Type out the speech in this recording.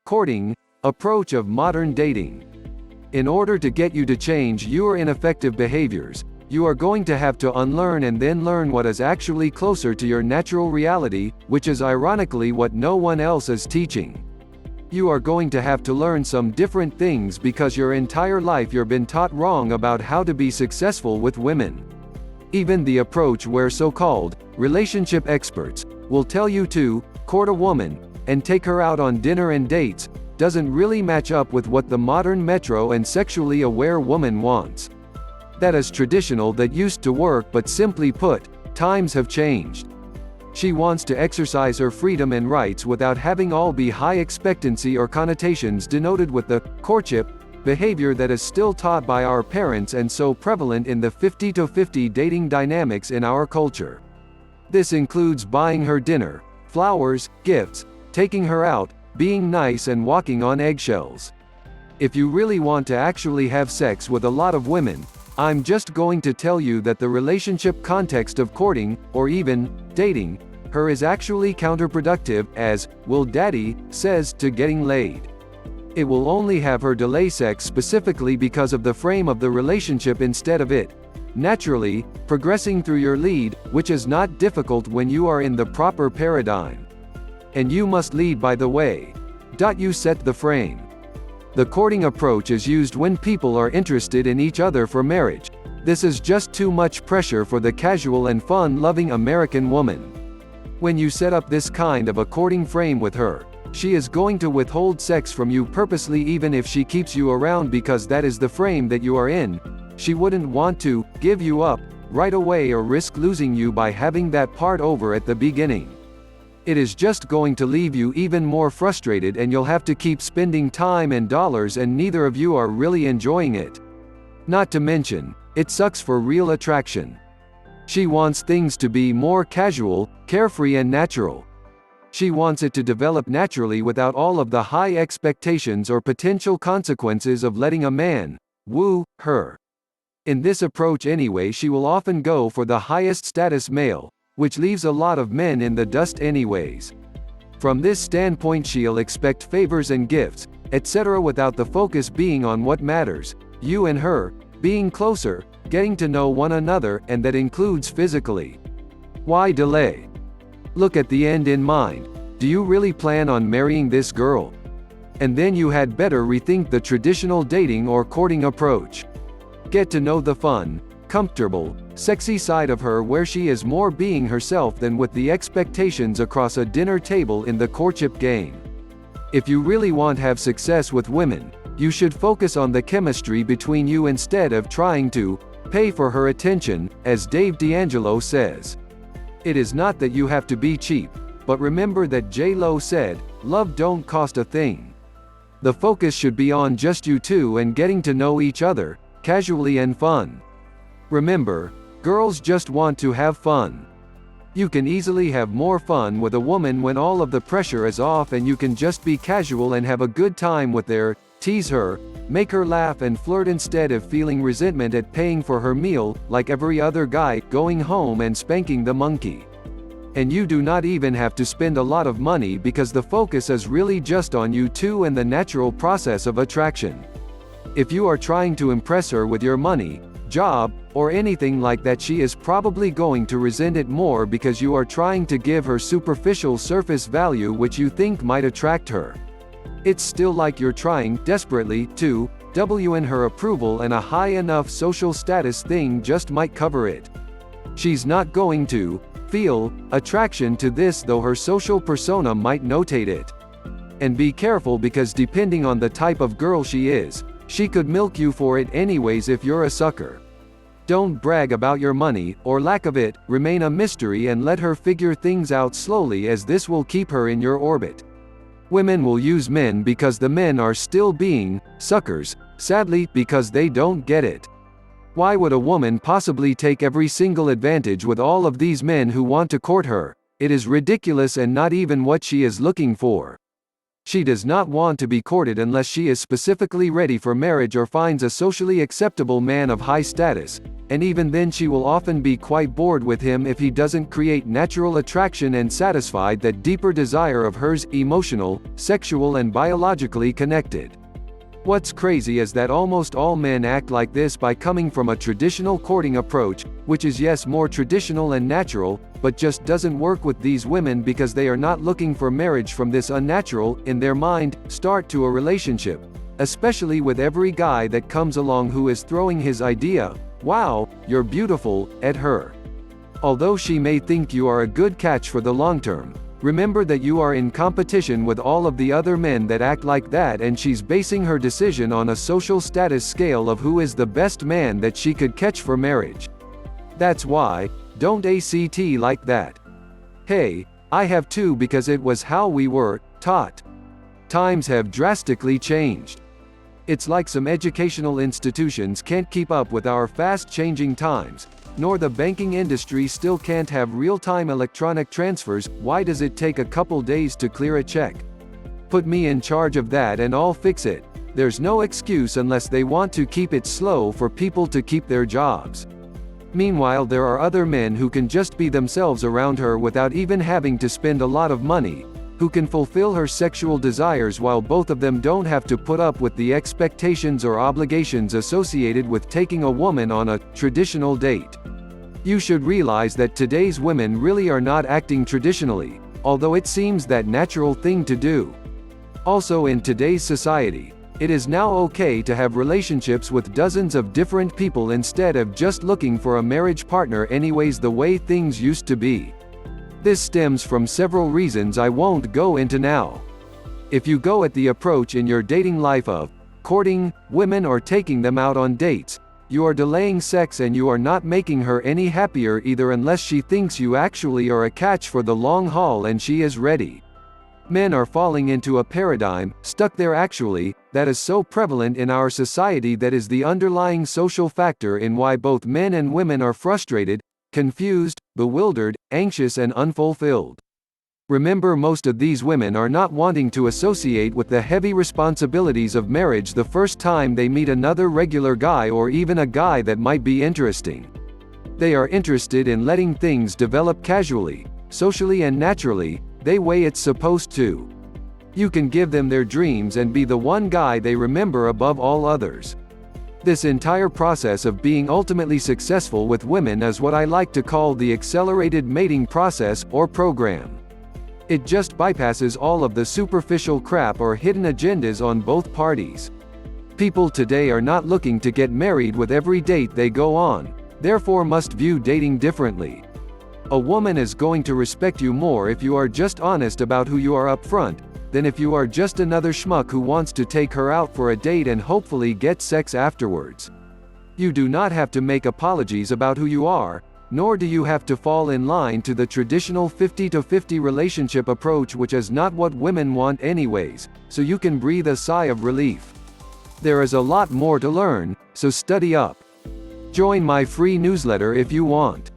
courting approach of modern dating. In order to get you to change your ineffective behaviors, you are going to have to unlearn and then learn what is actually closer to your natural reality, which is ironically what no one else is teaching. You are going to have to learn some different things because your entire life you've been taught wrong about how to be successful with women. Even the approach where so-called relationship experts will tell you to court a woman and take her out on dinner and dates doesn't really match up with what the modern metro and sexually aware woman wants. That is traditional, that used to work, but simply put, times have changed. She wants to exercise her freedom and rights without having all be high expectancy or connotations denoted with the courtship behavior that is still taught by our parents and so prevalent in the 50-50 dating dynamics in our culture. This includes buying her dinner, flowers, gifts, taking her out, being nice and walking on eggshells. If you really want to actually have sex with a lot of women, I'm just going to tell you that the relationship context of courting, or even dating, her is actually counterproductive, as Will Daddy says, to getting laid. It will only have her delay sex specifically because of the frame of the relationship instead of it naturally progressing through your lead, which is not difficult when you are in the proper paradigm. And you must lead by the way. You set the frame. The courting approach is used when people are interested in each other for marriage. This is just too much pressure for the casual and fun-loving American woman. When you set up this kind of a courting frame with her, she is going to withhold sex from you purposely, even if she keeps you around, because that is the frame that you are in. She wouldn't want to give you up right away or risk losing you by having that part over at the beginning. It is just going to leave you even more frustrated, and you'll have to keep spending time and dollars, and neither of you are really enjoying it. Not to mention, it sucks for real attraction. She wants things to be more casual, carefree and natural. She wants it to develop naturally without all of the high expectations or potential consequences of letting a man woo her. In this approach anyway, she will often go for the highest status male, which leaves a lot of men in the dust anyways. From this standpoint, she'll expect favors and gifts, etc., without the focus being on what matters, you and her, being closer, getting to know one another, and that includes physically. Why delay? Look at the end in mind. Do you really plan on marrying this girl? And then you had better rethink the traditional dating or courting approach. Get to know the fun, comfortable, sexy side of her, where she is more being herself than with the expectations across a dinner table in the courtship game. If you really want to have success with women, you should focus on the chemistry between you instead of trying to pay for her attention, as Dave D'Angelo says. It is not that you have to be cheap, but remember that J-Lo said, "Love don't cost a thing." The focus should be on just you two and getting to know each other, casually and fun. Remember, girls just want to have fun. You can easily have more fun with a woman when all of the pressure is off and you can just be casual and have a good time with her, tease her, make her laugh and flirt instead of feeling resentment at paying for her meal, like every other guy, going home and spanking the monkey. And you do not even have to spend a lot of money because the focus is really just on you two and the natural process of attraction. If you are trying to impress her with your money, job, or anything like that, she is probably going to resent it more because you are trying to give her superficial surface value which you think might attract her. It's still like you're trying desperately to win her approval, and a high enough social status thing just might cover it. She's not going to feel attraction to this, though her social persona might notate it. And be careful, because depending on the type of girl she is, she could milk you for it anyways if you're a sucker. Don't brag about your money, or lack of it, remain a mystery and let her figure things out slowly, as this will keep her in your orbit. Women will use men because the men are still being suckers, sadly, because they don't get it. Why would a woman possibly take every single advantage with all of these men who want to court her? It is ridiculous and not even what she is looking for. She does not want to be courted unless she is specifically ready for marriage or finds a socially acceptable man of high status, and even then she will often be quite bored with him if he doesn't create natural attraction and satisfied that deeper desire of hers, emotional, sexual and biologically connected. What's crazy is that almost all men act like this by coming from a traditional courting approach, which is yes more traditional and natural, but just doesn't work with these women because they are not looking for marriage from this unnatural, in their mind, start to a relationship. Especially with every guy that comes along who is throwing his idea, "Wow, you're beautiful," at her. Although she may think you are a good catch for the long term, remember that you are in competition with all of the other men that act like that, and she's basing her decision on a social status scale of who is the best man that she could catch for marriage. That's why, don't act like that. Hey, I have too, because it was how we were taught. Times have drastically changed. It's like some educational institutions can't keep up with our fast-changing times, nor the banking industry still can't have real-time electronic transfers. Why does it take a couple days to clear a check? Put me in charge of that and I'll fix it. There's no excuse unless they want to keep it slow for people to keep their jobs. Meanwhile, there are other men who can just be themselves around her without even having to spend a lot of money, who can fulfill her sexual desires while both of them don't have to put up with the expectations or obligations associated with taking a woman on a traditional date. You should realize that today's women really are not acting traditionally, although it seems that natural thing to do. Also, in today's society, it is now okay to have relationships with dozens of different people instead of just looking for a marriage partner anyways, the way things used to be. This stems from several reasons I won't go into now. If you go at the approach in your dating life of courting women or taking them out on dates, you are delaying sex and you are not making her any happier either, unless she thinks you actually are a catch for the long haul and she is ready. Men are falling into a paradigm, stuck there actually, that is so prevalent in our society that is the underlying social factor in why both men and women are frustrated, confused, bewildered, anxious and unfulfilled. Remember, most of these women are not wanting to associate with the heavy responsibilities of marriage the first time they meet another regular guy or even a guy that might be interesting. They are interested in letting things develop casually, socially and naturally, the way it's supposed to. You can give them their dreams and be the one guy they remember above all others. This entire process of being ultimately successful with women is what I like to call the accelerated mating process, or program. It just bypasses all of the superficial crap or hidden agendas on both parties. People today are not looking to get married with every date they go on, therefore must view dating differently. A woman is going to respect you more if you are just honest about who you are up front, than if you are just another schmuck who wants to take her out for a date and hopefully get sex afterwards. You do not have to make apologies about who you are, nor do you have to fall in line to the traditional 50-50 relationship approach, which is not what women want anyways, so you can breathe a sigh of relief. There is a lot more to learn, so study up. Join my free newsletter if you want.